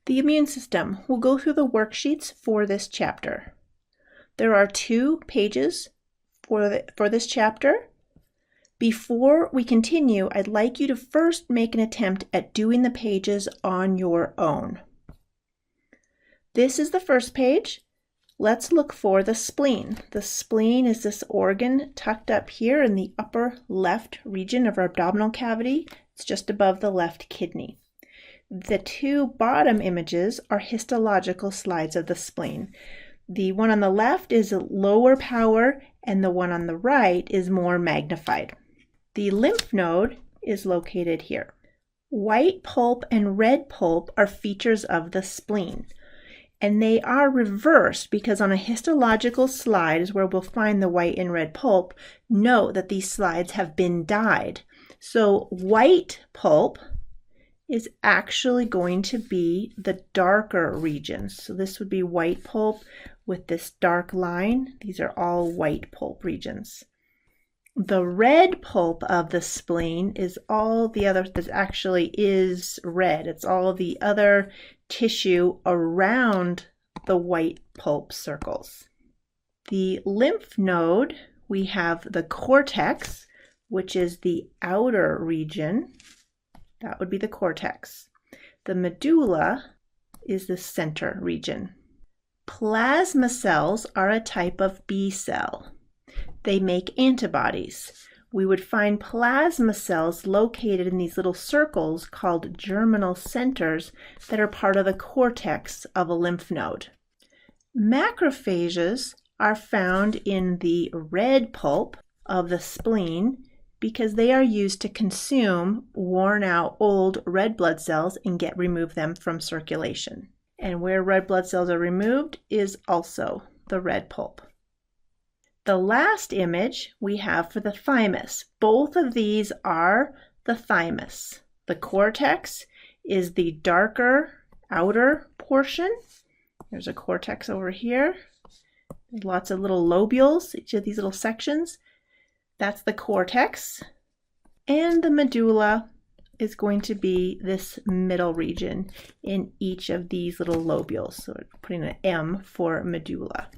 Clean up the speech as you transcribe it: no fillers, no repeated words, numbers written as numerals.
The immune system. We'll go through the worksheets for this chapter. There are 2 pages for this chapter. Before we continue, I'd like you to first make an attempt at doing the pages on your own. This is the first page. Let's look for the spleen. The spleen is this organ tucked up here in the upper left region of our abdominal cavity. It's just above the left kidney. The 2 bottom images are histological slides of the spleen. The one on the left is lower power and the one on the right is more magnified. The lymph node is located here. White pulp and red pulp are features of the spleen, and they are reversed because on a histological slide is where we'll find the white and red pulp. Note that these slides have been dyed. So white pulp is actually going to be the darker regions. So this would be white pulp with this dark line. These are all white pulp regions. The red pulp of the spleen is all the other that actually is red. It's all the other tissue around the white pulp circles. The lymph node, we have the cortex, which is the outer region. That would be the cortex. The medulla is the center region. Plasma cells are a type of B cell. They make antibodies. We would find plasma cells located in these little circles called germinal centers that are part of the cortex of a lymph node. Macrophages are found in the red pulp of the spleen because they are used to consume worn out old red blood cells and remove them from circulation. And where red blood cells are removed is also the red pulp. The last image we have for the thymus. Both of these are the thymus. The cortex is the darker outer portion. There's a cortex over here. There's lots of little lobules, each of these little sections. That's the cortex. And the medulla is going to be this middle region in each of these little lobules. So we're putting an M for medulla.